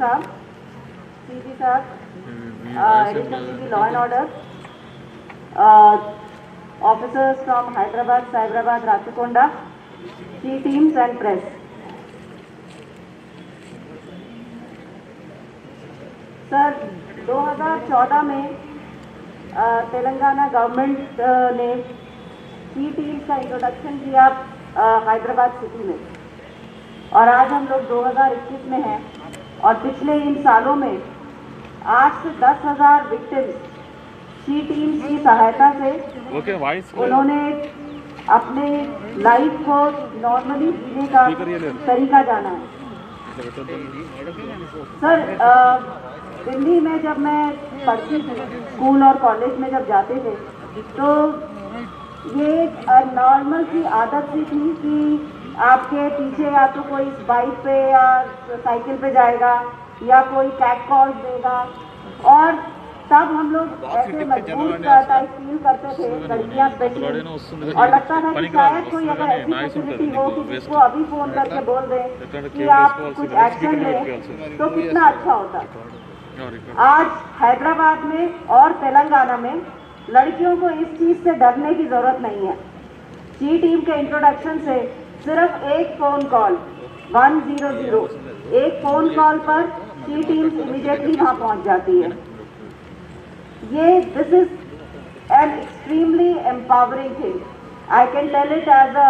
साहब, सीजी साहब, additional CG law and order, officers from Hyderabad, Cyberabad, Ratchakonda, key teams and press. Sir 2014 में Telangana government ने की teams का इंट्रोडक्शन किया हैदराबाद सिटी में, और आज हम लोग 2021 में हैं और पिछले इन सालों में 8 से 10,000 विक्टिम्स शी टीम्स की सहायता से उन्होंने अपने लाइफ को नॉर्मली जीने का तरीका जाना है। सर दिल्ली में जब मैं पढ़ती थी, स्कूल और कॉलेज में जब जाते थे, तो ये नॉर्मल सी आदत सी थी कि आपके पीछे या तो कोई बाइक पे या साइकिल पे जाएगा या कोई कैट कॉल देगा, और तब हम लोग ऐसे मजबूर टाइप फील करते थे, लड़कियां स्पेशली, और लगता था कि शायद कोई अगर ऐसी फैसिलिटी हो कि जिसको अभी फोन करके बोल दें कि आप कुछ एक्शन लें तो कितना अच्छा होता। आज हैदराबाद में और तेलंगाना में लड़कियों को इस चीज से डरने की जरूरत नहीं है। शी टीम के इंट्रोडक्शन से सिर्फ एक फोन कॉल 100, एक फोन कॉल पर शी टीम इमीडिएटली वहां पहुंच जाती है। ये this is an extremely empowering thing, I can tell it as a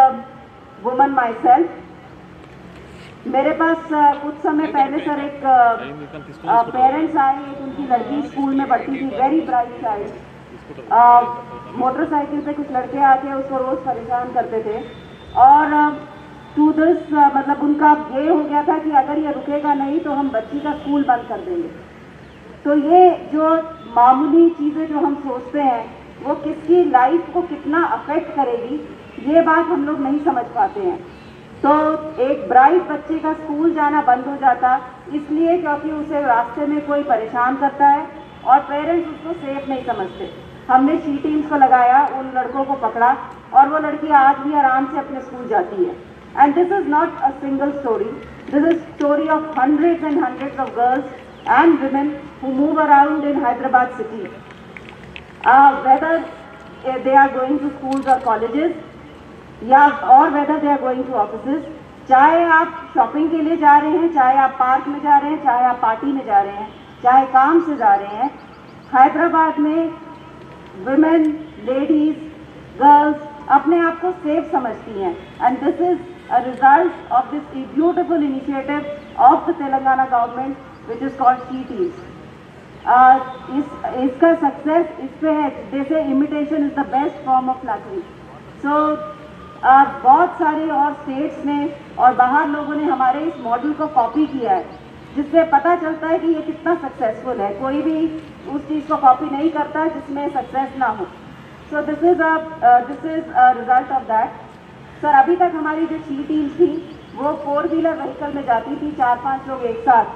woman myself. मेरे पास कुछ समय पहले सर एक पेरेंट्स आए, एक उनकी लड़की स्कूल में पढ़ती थी, वेरी ब्राइट चाइल्ड, मोटरसाइकिल पे कुछ लड़के आके उसको रोज परेशान करते थे, और टू दिस मतलब उनका ये हो गया था कि अगर ये रुकेगा नहीं तो हम बच्ची का स्कूल बंद कर देंगे। तो ये जो मामूली चीज़ें जो हम सोचते हैं वो किसकी लाइफ को कितना अफेक्ट करेगी, ये बात हम लोग नहीं समझ पाते हैं। तो एक ब्राइट बच्चे का स्कूल जाना बंद हो जाता इसलिए क्योंकि उसे रास्ते में कोई परेशान करता है और पेरेंट्स उसको सेफ नहीं समझते। हमने शी टीम्स को लगाया, उन लड़कों को पकड़ा, और वो लड़की आज भी आराम से अपने स्कूल जाती है। And this is not a single storey, this is story of hundreds and hundreds of girls and women who move around in Hyderabad city, whether they are going to schools or colleges, or whether they are going to offices, चाहे आप shopping के लिए जा रहे हैं, चाहे आप park में जा रहे हैं, चाहे आप पार्टी में जा रहे हैं, चाहे काम से जा रहे हैं, हैदराबाद में women, ladies, girls अपने आप को सेफ समझती हैं। And this is a result of this beautiful initiative of the Telangana government which is called She Teams. इसका सक्सेस इस पे है, जैसे imitation is the best form of flattery. So बहुत सारे और स्टेट्स ने और बाहर लोगों ने हमारे इस मॉडल को कॉपी किया है, जिससे पता चलता है कि ये कितना सक्सेसफुल है। कोई भी उस चीज़ को कॉपी नहीं करता जिसमें सक्सेस ना हो। So this is a result of that. Sir अभी तक हमारी जो शी टीम्स थी वो 4 व्हीलर व्हीकल में जाती थी, 4-5 लोग एक साथ।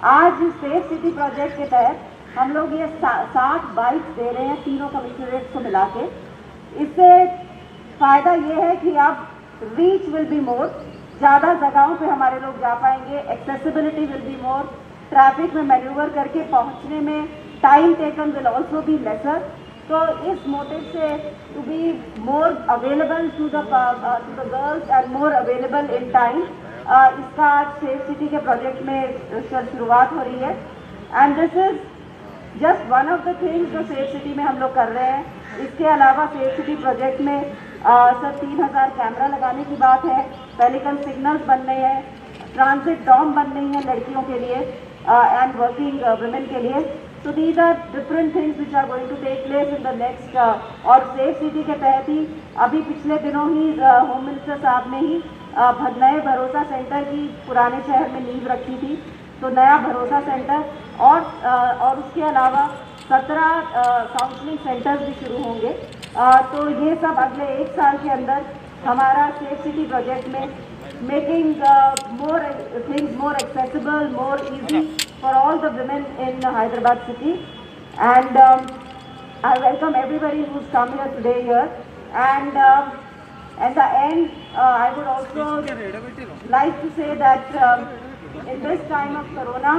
आज सेफ सिटी प्रोजेक्ट के तहत हम लोग ये 60 बाइक्स दे रहे हैं तीनों कमिश्नरेट्स को मिला के। इससे फायदा ये है कि अब रीच विल बी मोर, ज़्यादा जगहों पे हमारे लोग जा पाएंगे, accessibility will be more, traffic में मैन्यूवर करके पहुंचने में time taken will also be lesser. तो इस मोटिव से to be more available to the girls and more available in time, इसका आज सेफ सिटी के प्रोजेक्ट में शुरुआत हो रही है। And this is just one of the things जो सेफ सिटी में हम लोग कर रहे हैं। इसके अलावा सेफ सिटी प्रोजेक्ट में सर 3000 कैमरा लगाने की बात है, पेलिकन सिग्नल्स बन रहे हैं, ट्रांजिट डॉम बन रही हैं लड़कियों के लिए एंड वर्किंग वुमेन के लिए। So these are different things which are going to take place in the next और सेफ सिटी के तहत ही अभी पिछले दिनों ही होम मिनिस्टर साहब ने ही नए भरोसा सेंटर की पुराने शहर में नींव रखी थी। तो नया भरोसा सेंटर और उसके अलावा 17 काउंसलिंग सेंटर्स भी शुरू होंगे। तो ये सब अगले 1 साल के अंदर हमारा सेफ सिटी प्रोजेक्ट में making more things more accessible, more easy for all the women in Hyderabad city. And I welcome everybody who's come here today here. And at the end, I would also like to say that in this time of Corona,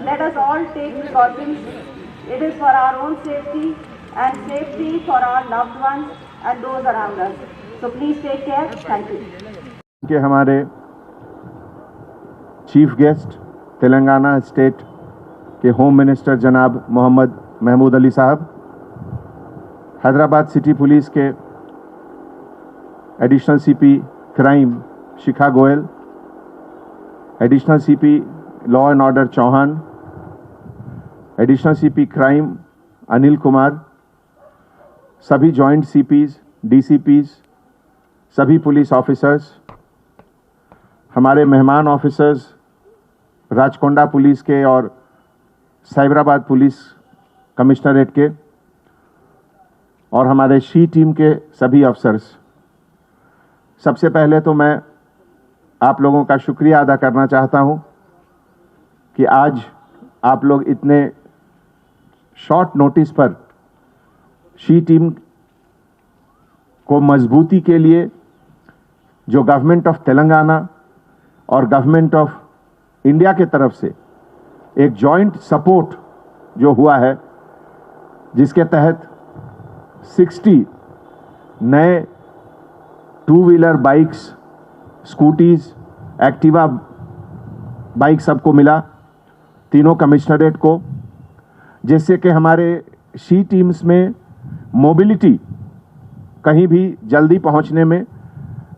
let us all take precautions. It is for our own safety and safety for our loved ones and those around us. So please take care. Thank you. के हमारे chief guest Telangana state के home minister जनाब मोहम्मद महमूद अली साहब, Hyderabad city police के additional CP crime Shikha Goyal, additional CP law and order Chauhan, additional CP crime Anil Kumar, सभी joint CPs, डीसीपीज, सभी police officers, हमारे मेहमान ऑफिसर्स राचकोंडा पुलिस के और साइबराबाद पुलिस कमिश्नरेट के, और हमारे शी टीम के सभी अफसर्स, सबसे पहले तो मैं आप लोगों का शुक्रिया अदा करना चाहता हूं कि आज आप लोग इतने शॉर्ट नोटिस पर शी टीम को मजबूती के लिए जो गवर्नमेंट ऑफ तेलंगाना और गवर्नमेंट ऑफ इंडिया के तरफ से एक जॉइंट सपोर्ट जो हुआ है, जिसके तहत 60 नए 2 wheeler bikes, scooties, Activa bike सबको मिला, तीनों कमिश्नरेट को, जिससे कि हमारे शी टीम्स में मोबिलिटी कहीं भी जल्दी पहुंचने में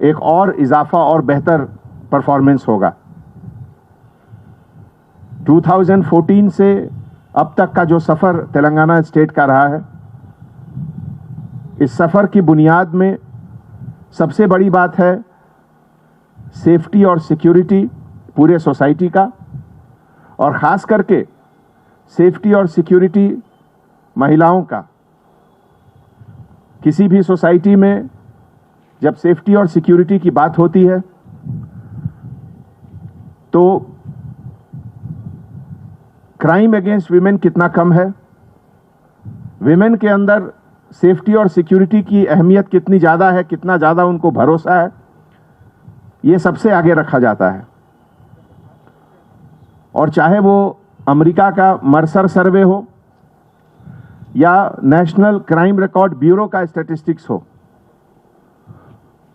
एक और इजाफा और बेहतर परफॉर्मेंस होगा। 2014 से अब तक का जो सफ़र तेलंगाना स्टेट का रहा है, इस सफ़र की बुनियाद में सबसे बड़ी बात है सेफ्टी और सिक्योरिटी पूरे सोसाइटी का, और ख़ास करके सेफ्टी और सिक्योरिटी महिलाओं का। किसी भी सोसाइटी में जब सेफ्टी और सिक्योरिटी की बात होती है तो क्राइम अगेंस्ट विमेन कितना कम है, विमेन के अंदर सेफ्टी और सिक्योरिटी की अहमियत कितनी ज़्यादा है, कितना ज़्यादा उनको भरोसा है, ये सबसे आगे रखा जाता है। और चाहे वो अमेरिका का मर्सर सर्वे हो या नेशनल क्राइम रिकॉर्ड ब्यूरो का स्टैटिस्टिक्स हो,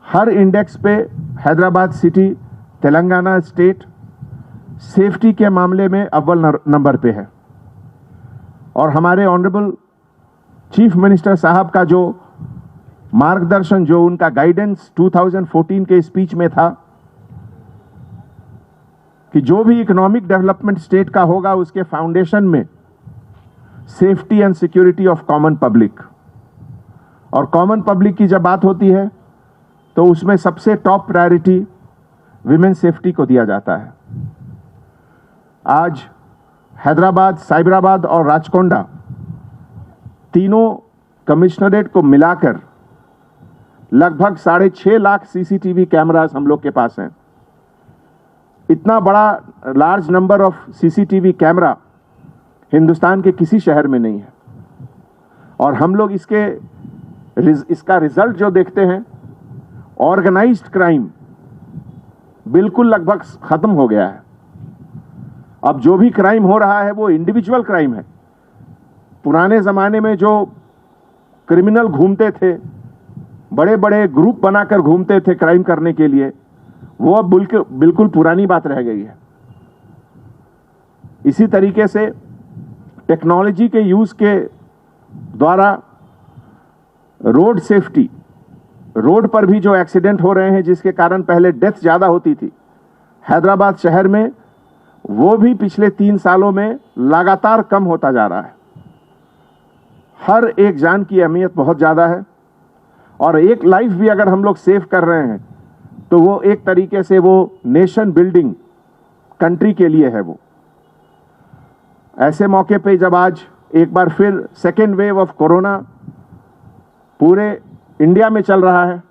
हर इंडेक्स पे Hyderabad city, Telangana state safety के मामले में अव्वल नंबर पे है। और हमारे ऑनरेबल चीफ मिनिस्टर साहब का जो मार्गदर्शन, जो उनका गाइडेंस 2014 के स्पीच में था कि जो भी इकोनॉमिक डेवलपमेंट स्टेट का होगा उसके फाउंडेशन में safety and security of common public, और कॉमन पब्लिक की जब बात होती है तो उसमें सबसे टॉप प्रायोरिटी विमेन सेफ्टी को दिया जाता है। आज हैदराबाद, साइबराबाद और राचकोंडा तीनों कमिश्नरेट को मिलाकर लगभग 6.5 लाख सीसीटीवी कैमरास हम लोग के पास हैं। इतना बड़ा large number of CCTV camera Hindustan के किसी शहर में नहीं है। और हम लोग इसका रिजल्ट जो देखते हैं, ऑर्गेनाइज्ड क्राइम बिल्कुल लगभग खत्म हो गया है। अब जो भी क्राइम हो रहा है वो इंडिविजुअल क्राइम है। पुराने ज़माने में जो क्रिमिनल घूमते थे, बड़े बड़े ग्रुप बनाकर घूमते थे क्राइम करने के लिए, वो अब बिल्कुल पुरानी बात रह गई है। इसी तरीके से टेक्नोलॉजी के यूज़ के द्वारा रोड सेफ्टी, रोड पर भी जो एक्सीडेंट हो रहे हैं जिसके कारण पहले डेथ ज़्यादा होती थी हैदराबाद शहर में, वो भी पिछले 3 सालों में लगातार कम होता जा रहा है। हर एक जान की अहमियत बहुत ज़्यादा है, और एक लाइफ भी अगर हम लोग सेव कर रहे हैं तो वो एक तरीके से वो नेशन बिल्डिंग कंट्री के लिए है। वो ऐसे मौके पे जब आज एक बार फिर सेकेंड वेव ऑफ कोरोना पूरे इंडिया में चल रहा है,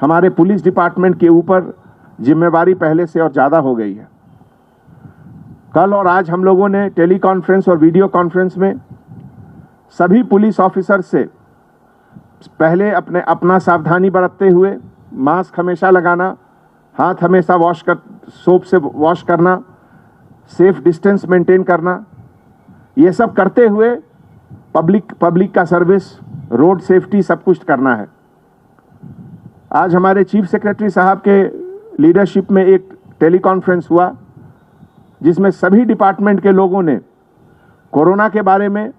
हमारे पुलिस डिपार्टमेंट के ऊपर जिम्मेवारी पहले से और ज़्यादा हो गई है। कल और आज हम लोगों ने टेली कॉन्फ्रेंस और वीडियो कॉन्फ्रेंस में सभी पुलिस ऑफिसर से पहले अपना सावधानी बरतते हुए मास्क हमेशा लगाना, हाथ हमेशा सोप से वॉश करना, सेफ डिस्टेंस मेंटेन करना, ये सब करते हुए पब्लिक का सर्विस, रोड सेफ्टी सब कुछ करना है। आज हमारे चीफ सेक्रेटरी साहब के लीडरशिप में एक टेली कॉन्फ्रेंस हुआ जिसमें सभी डिपार्टमेंट के लोगों ने कोरोना के बारे में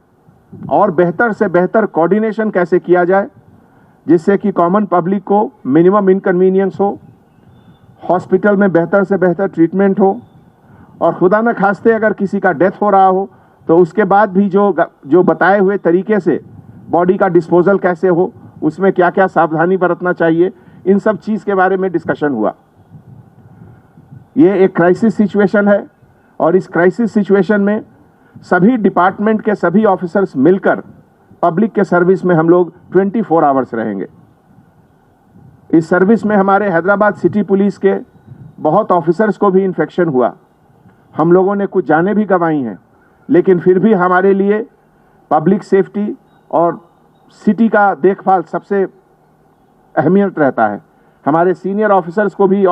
और बेहतर से बेहतर कोऑर्डिनेशन कैसे किया जाए जिससे कि कॉमन पब्लिक को मिनिमम इनकन्वीनियंस हो, हॉस्पिटल में बेहतर से बेहतर ट्रीटमेंट हो, और खुदा न खास्ते अगर किसी का डेथ हो रहा हो तो उसके बाद भी जो बताए हुए तरीके से बॉडी का डिस्पोजल कैसे हो, उसमें क्या क्या सावधानी बरतना चाहिए, इन सब चीज़ के बारे में डिस्कशन हुआ। ये एक क्राइसिस सिचुएशन है और इस क्राइसिस सिचुएशन में सभी डिपार्टमेंट के सभी ऑफिसर्स मिलकर पब्लिक के सर्विस में हम लोग 24 आवर्स रहेंगे। इस सर्विस में हमारे हैदराबाद सिटी पुलिस के बहुत ऑफिसर्स को भी इन्फेक्शन हुआ। हम लोगों ने कुछ जानें भी गंवाई हैं, लेकिन फिर भी हमारे लिए पब्लिक सेफ्टी और सिटी का देखभाल सबसे अहमियत रहता है। हमारे सीनियर ऑफिसर्स को भी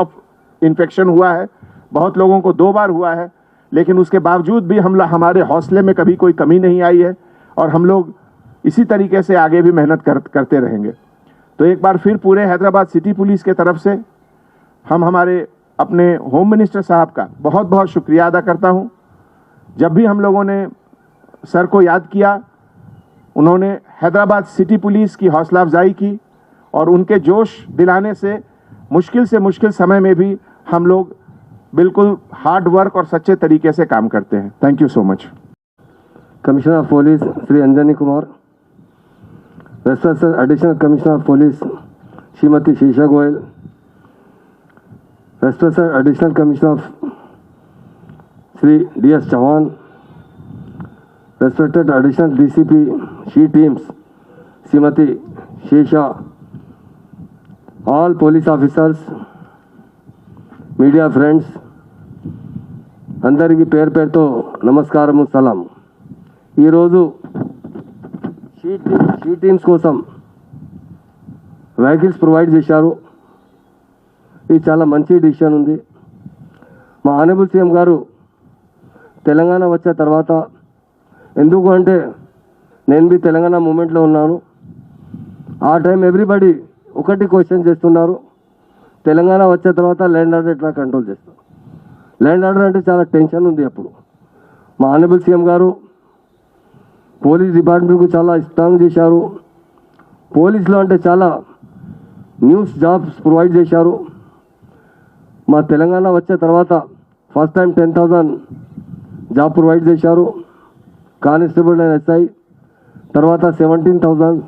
इन्फेक्शन हुआ है, बहुत लोगों को 2 बार हुआ है, लेकिन उसके बावजूद भी हमारे हौसले में कभी कोई कमी नहीं आई है और हम लोग इसी तरीके से आगे भी मेहनत करते रहेंगे। तो एक बार फिर पूरे हैदराबाद सिटी पुलिस के तरफ से हम हमारे अपने होम मिनिस्टर साहब का बहुत बहुत शुक्रिया अदा करता हूं। जब भी हम लोगों ने सर को याद किया, उन्होंने हैदराबाद सिटी पुलिस की हौसला अफजाई की और उनके जोश दिलाने से मुश्किल समय में भी हम लोग बिल्कुल हार्ड वर्क और सच्चे तरीके से काम करते हैं। Thank you so much. Commissioner of police Shri Anjani Kumar, respected additional commissioner of police Shrimati Sheesha Goyal, respected additional commissioner of Shri DS Chauhan, respected additional DCP she teams Shrimati Shesha, all police officers, media friends అందరికీ పేరు పేరుతో నమస్కారము, సలాం. ఈరోజు షీ టీమ్స్ కోసం వెహికల్స్ ప్రొవైడ్ చేశారు. ఇది చాలా మంచి డిసిషన్ ఉంది. మా ఆనరబుల్ సీఎం గారు తెలంగాణ వచ్చిన తర్వాత, ఎందుకు అంటే నేను బి తెలంగాణ మూమెంట్లో ఉన్నాను, ఆ టైం ఎవ్రీబడి ఒకటి క్వశ్చన్ చేస్తున్నారు, తెలంగాణ వచ్చిన తర్వాత ల్యాండ్ ఆర్డర్ ఎట్లా కంట్రోల్ చేస్తాం. ల్యాండ్ ఆర్డర్ అంటే చాలా టెన్షన్ ఉంది. అప్పుడు మా ఆనరబుల్ సీఎం గారు పోలీస్ డిపార్ట్మెంట్కు చాలా స్ట్రాంగ్ చేశారు. పోలీసులో అంటే చాలా న్యూస్ జాబ్స్ ప్రొవైడ్ చేశారు. మా తెలంగాణ వచ్చిన తర్వాత ఫస్ట్ టైం 10,000 జాబ్ ప్రొవైడ్ చేశారు. కానిస్టేబుల్ అండ్ SI తర్వాత 17,000.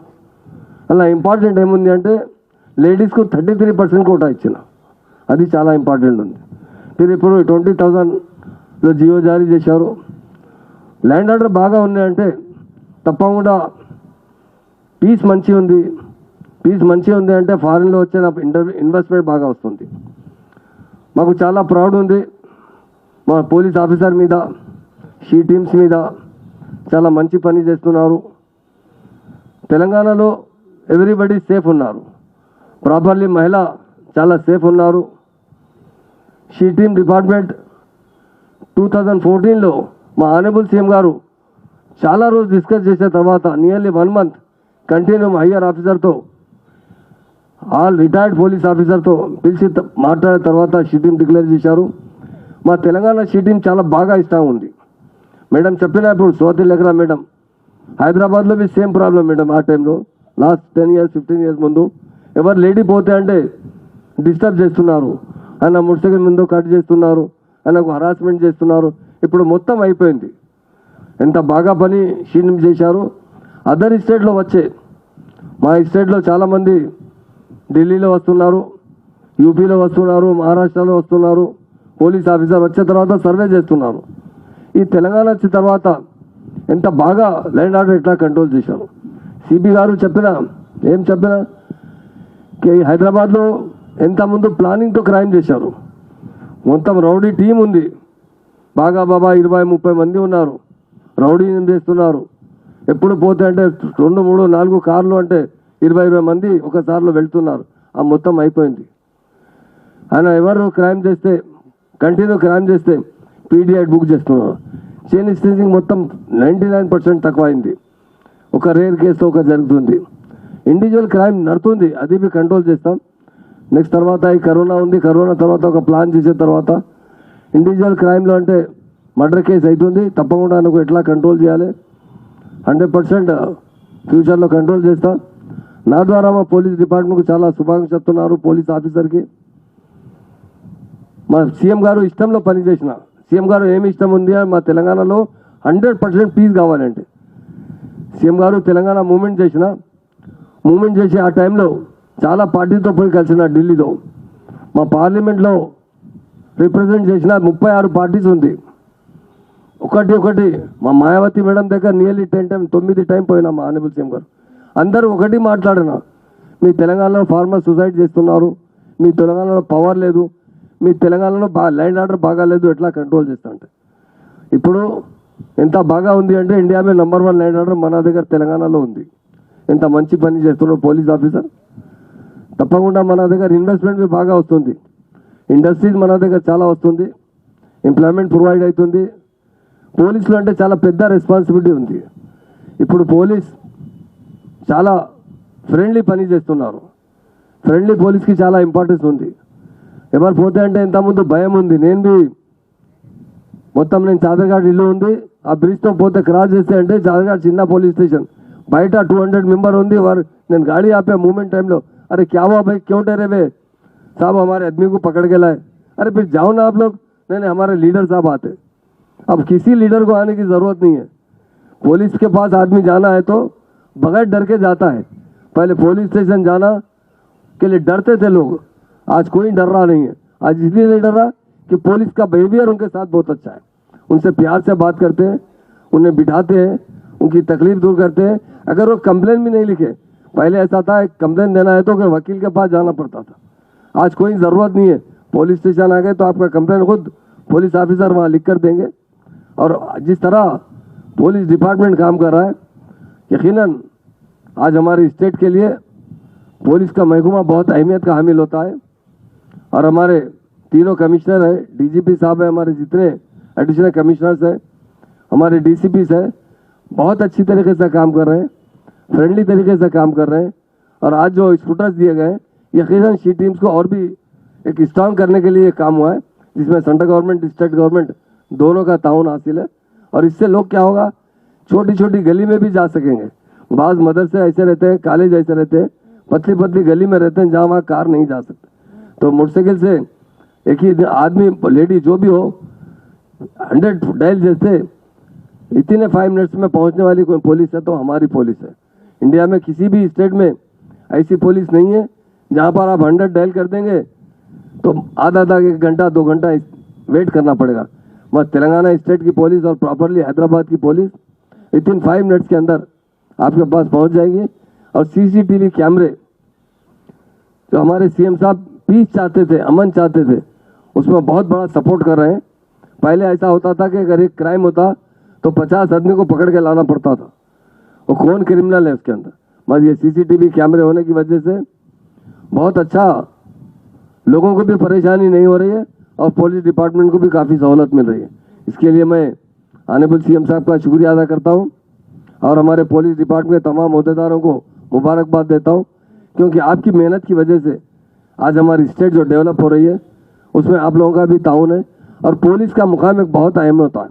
అలా ఇంపార్టెంట్ ఏముంది అంటే లేడీస్కు 33% కోటా ఇచ్చిన, అది చాలా ఇంపార్టెంట్ ఉంది. మీరు ఇప్పుడు 20,000లో జియో జారీ చేశారు. ల్యాండ్ ఆర్డర్ బాగా ఉన్నాయంటే తప్పకుండా పీస్ మంచిగా ఉంది. పీస్ మంచిగా ఉంది అంటే ఫారిన్లో వచ్చే ఇన్వెస్ట్మెంట్ బాగా వస్తుంది. మాకు చాలా ప్రౌడ్ ఉంది మా పోలీస్ ఆఫీసర్ మీద, షీ టీమ్స్ మీద. చాలా మంచి పని చేస్తున్నారు. తెలంగాణలో ఎవ్రీబడి సేఫ్ ఉన్నారు. ప్రాపర్లీ మహిళ చాలా సేఫ్ ఉన్నారు. షీ టీమ్ డిపార్ట్మెంట్ 2014లో మా ఆనరబుల్ సీఎం గారు చాలా రోజు డిస్కస్ చేసిన తర్వాత నియర్లీ 1 మంత్ కంటిన్యూ హయ్యర్ ఆఫీసర్తో, ఆల్ రిటైర్డ్ పోలీస్ ఆఫీసర్తో పిలిచి మాట్లాడిన తర్వాత షీ టీమ్ డిక్లేర్ చేశారు. మా తెలంగాణ షీ టీమ్ చాలా బాగా ఇష్టం ఉంది. మేడం చెప్పినప్పుడు స్వాతి లెగ్రా మేడం, హైదరాబాద్లో బి సేమ్ ప్రాబ్లం మేడం. ఆ టైంలో లాస్ట్ 10 years 15 years ముందు ఎవరు లేడీ పోతే అంటే డిస్టర్బ్ చేస్తున్నారు, ఆయన మోటార్సైకిల్ ముందు కట్ చేస్తున్నారు, ఆయనకు హరాస్మెంట్ చేస్తున్నారు. ఇప్పుడు మొత్తం అయిపోయింది. ఎంత బాగా పని షీన్ చేశారు. అదర్ స్టేట్లో వచ్చే, మా స్టేట్లో చాలామంది ఢిల్లీలో వస్తున్నారు, యూపీలో వస్తున్నారు, మహారాష్ట్రలో వస్తున్నారు. పోలీస్ ఆఫీసర్ వచ్చిన తర్వాత సర్వే చేస్తున్నారు. ఈ తెలంగాణ వచ్చిన తర్వాత ఎంత బాగా ల్యాండ్ ఆర్డర్ ఎట్లా కంట్రోల్ చేశారు. సిబి గారు ఏం చెప్పినా హైదరాబాద్లో ఎంత ముందు ప్లానింగ్తో క్రైమ్ చేశారు. మొత్తం రౌడీ టీం ఉంది. బాగా 20-30 మంది ఉన్నారు. రౌడీ చేస్తున్నారు. ఎప్పుడు పోతే అంటే 2, 3, 4 కార్లు అంటే 20 మంది ఒకసారిలో వెళ్తున్నారు. ఆ మొత్తం అయిపోయింది. ఆయన ఎవరు క్రైమ్ చేస్తే, కంటిన్యూ క్రైమ్ చేస్తే పీడియాట్ బుక్ చేస్తున్నారు. చైన్ స్నేచింగ్ మొత్తం 99% తక్కువైంది. ఒక రేర్ కేసు ఒక జరుగుతుంది. ఇండివిజువల్ క్రైమ్ నడుతుంది, అది బి కంట్రోల్ చేస్తాం. నెక్స్ట్ తర్వాత ఈ కరోనా ఉంది, కరోనా తర్వాత ఒక ప్లాన్ చేసిన తర్వాత ఇండివిజువల్ క్రైమ్లో అంటే మర్డర్ కేసు అవుతుంది, తప్పకుండా నువ్వు ఎట్లా కంట్రోల్ చేయాలి 100% ఫ్యూచర్లో కంట్రోల్ చేస్తాం. నా ద్వారా మా పోలీస్ డిపార్ట్మెంట్కి చాలా శుభాకాంక్షలు చెప్తున్నారు. పోలీస్ ఆఫీసర్కి మా సీఎం గారు ఇష్టంలో పనిచేసిన, సీఎం గారు ఏమి ఇష్టం ఉంది మా తెలంగాణలో 100% పీస్ కావాలంటే సీఎం గారు తెలంగాణ మూమెంట్ చేసి ఆ టైంలో చాలా పార్టీతో పోయి కలిసిన ఢిల్లీలో. మా పార్లమెంట్లో రిప్రజెంట్ చేసిన 36 పార్టీస్ ఉంది. ఒకటి మా మాయావతి మేడం దగ్గర నియర్లీ 9 టైం పోయినా మా ఆనరబుల్ సీఎం గారు. అందరూ ఒకటి మాట్లాడినా, మీ తెలంగాణలో ఫార్మర్ సూసైడ్ చేస్తున్నారు, మీ తెలంగాణలో పవర్ లేదు, మీ తెలంగాణలో ల్యాండ్ ఆర్డర్ బాగాలేదు, ఎట్లా కంట్రోల్ చేస్తా అంటే ఇప్పుడు ఎంత బాగా ఉంది అంటే ఇండియా में నంబర్ 1 ల్యాండ్ ఆర్డర్ మన దగ్గర తెలంగాణలో ఉంది. ఎంత మంచి పని చేస్తున్నారు పోలీస్ ఆఫీసర్. తప్పకుండా మన దగ్గర ఇన్వెస్ట్మెంట్ బాగా వస్తుంది, ఇండస్ట్రీస్ మన దగ్గర చాలా వస్తుంది, ఎంప్లాయ్మెంట్ ప్రొవైడ్ అవుతుంది. పోలీసులు అంటే చాలా పెద్ద రెస్పాన్సిబిలిటీ ఉంది. ఇప్పుడు పోలీస్ చాలా ఫ్రెండ్లీ పని చేస్తున్నారు. ఫ్రెండ్లీ పోలీస్కి చాలా ఇంపార్టెన్స్ ఉంది. ఎవరు పోతే అంటే ఇంతకుముందు భయం ఉంది. నేను చాదర్ఘాట్ ఇల్లు ఉంది, ఆ బ్రిడ్జ్తో పోతే క్రాస్ చేస్తే అంటే చాదర్ఘాట్ చిన్న పోలీస్ స్టేషన్ బయట 200 మెంబర్ ఉంది. వారు నేను गाड़ी आपे मूवमेंट टाइम लो, अरे क्या हुआ भाई, क्यों डरे वे साहब, हमारे आदमी को पकड़ के लाए. अरे फिर जाओ ना आप लोग. नहीं, हमारे लीडर साहब आते. अब किसी लीडर को आने की जरूरत नहीं है. पुलिस के पास आदमी जाना है तो बगैर डर के जाता है. पहले पुलिस स्टेशन जाना के लिए डरते थे लोग, आज कोई डर रहा नहीं है. आज इसलिए नहीं डर रहा कि पुलिस का बिहेवियर उनके साथ बहुत अच्छा है. उनसे प्यार से बात करते हैं, उन्हें बिठाते हैं, उनकी तकलीफ दूर करते हैं. अगर वो कंप्लेन भी नहीं लिखे, पहले ऐसा था कंप्लेन देना है तो वकील के पास जाना पड़ता था. आज कोई ज़रूरत नहीं है, पुलिस स्टेशन आ गए तो आपका कंप्लेन खुद पुलिस ऑफिसर वहाँ लिख कर देंगे. और जिस तरह पुलिस डिपार्टमेंट काम कर रहा है, यकीनन आज हमारे स्टेट के लिए पुलिस का महकमा बहुत अहमियत का हामिल होता है. और हमारे तीनों कमिश्नर है, डीजीपी साहब है, हमारे जितने एडिशनल कमिश्नर्स हैं, हमारे डीसीपीस है, बहुत अच्छी तरीके से काम कर रहे हैं, फ्रेंडली तरीके से काम कर रहे हैं. और आज जो स्कूटर्स दिए गए हैं, यकीनन सी टीम्स को और भी एक स्ट्रांग करने के लिए काम हुआ है, जिसमें सेंट्रल गवर्नमेंट स्टेट गवर्नमेंट दोनों का ताउन हासिल है. और इससे लोग क्या होगा, छोटी छोटी गली में भी जा सकेंगे. बाज़ मदरसे ऐसे रहते हैं, कॉलेज ऐसे रहते हैं, पतली पतली गली में रहते हैं जहाँ वहाँ कार नहीं जा सकते. तो मोटरसाइकिल से एक ही आदमी लेडी जो भी हो 100 डायल जैसे इतने 5 मिनट्स में पहुंचने वाली कोई पुलिस है तो हमारी पुलिस है. इंडिया में किसी भी स्टेट में ऐसी पुलिस नहीं है जहां पर आप 100 डायल कर देंगे तो आधा 1 घंटा 2 घंटा वेट करना पड़ेगा. बस तेलंगाना स्टेट की पुलिस और प्रॉपरली हैदराबाद की पुलिस विथिन 5 मिनट्स के अंदर आपके पास पहुंच जाएगी. और सीसीटीवी कैमरे जो हमारे सीएम साहब पीस चाहते थे, अमन चाहते थे, उसमें बहुत बड़ा सपोर्ट कर रहे हैं. पहले ऐसा होता था कि अगर एक क्राइम होता तो 50 आदमी को पकड़ के लाना पड़ता था, वो कौन क्रिमिनल है उसके अंदर. बस ये सीसीटीवी कैमरे होने की वजह से बहुत अच्छा, लोगों को भी परेशानी नहीं हो रही है और पुलिस डिपार्टमेंट को भी काफ़ी सहूलत मिल रही है. इसके लिए मैं ऑनरेबल सीएम साहब का शुक्रिया अदा करता हूँ और हमारे पुलिस डिपार्टमेंट के तमाम अहदेदारों को मुबारकबाद देता हूँ, क्योंकि आपकी मेहनत की वजह से आज हमारी स्टेट जो डेवलप हो रही है उसमें आप लोगों का भी ताउन है. और पुलिस का मुकाम एक बहुत अहम होता है.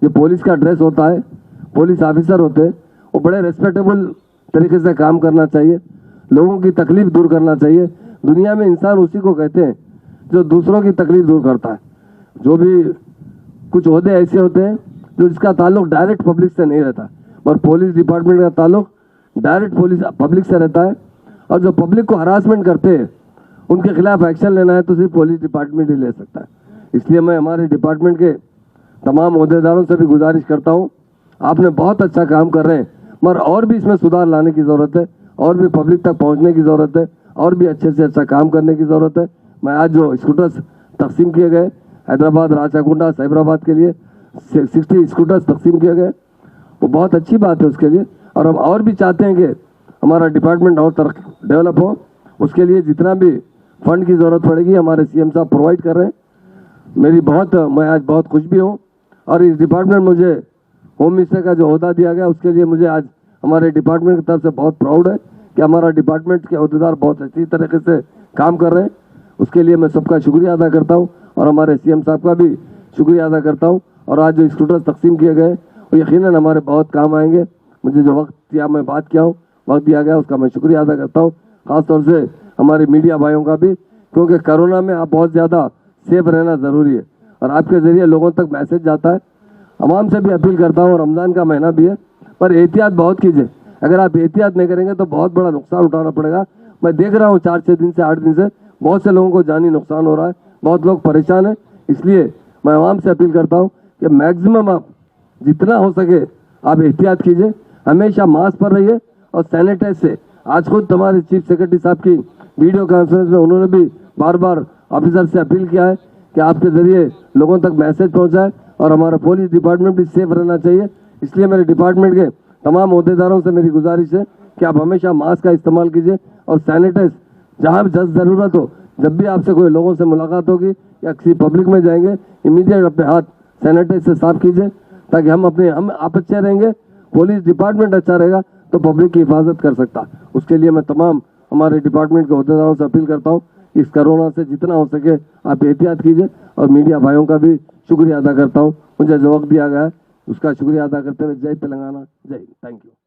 जो पुलिस का ड्रेस होता है, पुलिस ऑफिसर होते हैं, वो बड़े रेस्पेक्टेबल तरीके से काम करना चाहिए, लोगों की तकलीफ दूर करना चाहिए. दुनिया में इंसान उसी को कहते हैं जो दूसरों की तकलीफ दूर करता है. जो भी कुछ ओहदे ऐसे होते हैं जो जिसका ताल्लुक डायरेक्ट पब्लिक से नहीं रहता, पर पुलिस डिपार्टमेंट का ताल्लुक डायरेक्ट पब्लिक से रहता है. और जो पब्लिक को हरासमेंट करते हैं उनके खिलाफ एक्शन लेना है तो सिर्फ पुलिस डिपार्टमेंट ही ले सकता है. इसलिए मैं हमारे डिपार्टमेंट के तमाम अहदेदारों से भी गुजारिश करता हूँ, आपने बहुत अच्छा काम कर रहे हैं, मगर और भी इसमें सुधार लाने की ज़रूरत है, और भी पब्लिक तक पहुँचने की ज़रूरत है, और भी अच्छे से अच्छा काम करने की ज़रूरत है. मैं आज जो स्कूटर्स तकसीम किए गए हैदराबाद, राचाकुंडा, साइबराबाद के लिए 60 स्कूटर्स तकसीम किए गए, वो बहुत अच्छी बात है उसके लिए. और हम और भी चाहते हैं कि हमारा डिपार्टमेंट और डेवलप हो. उसके लिए जितना भी फंड की ज़रूरत पड़ेगी हमारे सीएम साहब प्रोवाइड कर रहे हैं. मैं आज बहुत खुश भी हूँ। और इस डिपार्टमेंट मुझे होम मिनिस्टर का जो ओहदा दिया गया उसके लिए मुझे आज हमारे डिपार्टमेंट की तरफ से बहुत प्राउड है कि हमारा डिपार्टमेंट के अहदेदार बहुत अच्छी तरीके से काम कर रहे हैं। उसके लिए मैं सबका शुक्रिया अदा करता हूँ और हमारे सीएम साहब का भी शुक्रिया अदा करता हूँ। और आज जो स्कूटर तकसीम किए गए वो यकीनन हमारे बहुत काम आएंगे। मुझे जो वक्त दिया मैं बात किया हूँ, वक्त दिया गया उसका मैं शुक्रिया अदा करता हूँ, खासतौर से हमारे मीडिया भाइयों का भी, क्योंकि कोरोना में आप बहुत ज़्यादा सेफ रहना ज़रूरी है और आपके ज़रिए लोगों तक मैसेज जाता है। अवाम से भी अपील करता हूँ, रमज़ान का महीना भी है, पर एहतियात बहुत कीजिए। अगर आप एहतियात नहीं करेंगे तो बहुत बड़ा नुकसान उठाना पड़ेगा। मैं देख रहा हूँ 4-6 दिन से 8 दिन से बहुत से लोगों को जानी नुकसान हो रहा है, बहुत लोग परेशान हैं। इसलिए मैं अवाम से अपील करता हूँ कि मैक्सिमम आप जितना हो सके आप एहतियात कीजिए, हमेशा मास्क पर रहिए और सैनिटाइज से। आज खुद हमारे चीफ सेक्रेटरी साहब की वीडियो कॉन्फ्रेंस में उन्होंने भी बार बार ऑफिसर से अपील किया है कि आपके जरिए लोगों तक मैसेज पहुंचाए और हमारा पुलिस डिपार्टमेंट भी सेफ रहना चाहिए। इसलिए मेरे डिपार्टमेंट के तमाम अहदेदारों से मेरी गुजारिश है कि आप हमेशा मास्क का इस्तेमाल कीजिए और सैनिटाइज जहाँ भी ज़रूरत हो, जब भी आपसे कोई लोगों से मुलाकात होगी या किसी पब्लिक में जाएंगे, इमीडिएट अपने हाथ सैनिटाइज से साफ कीजिए ताकि हम आप अच्छे रहेंगे, पुलिस डिपार्टमेंट अच्छा रहेगा तो पब्लिक की हिफाजत कर सकता। उसके लिए मैं तमाम हमारे डिपार्टमेंट के अहदेदारों से अपील करता हूँ इस कोरोना से जितना हो सके आप एहतियात कीजिए। और मीडिया भाइयों का भी शुक्रिया अदा करता हूँ, मुझे जो वक्त दिया गया है उसका शुक्रिया अदा करते हुए जय तेलंगाना, जय हिंद, थैंक यू।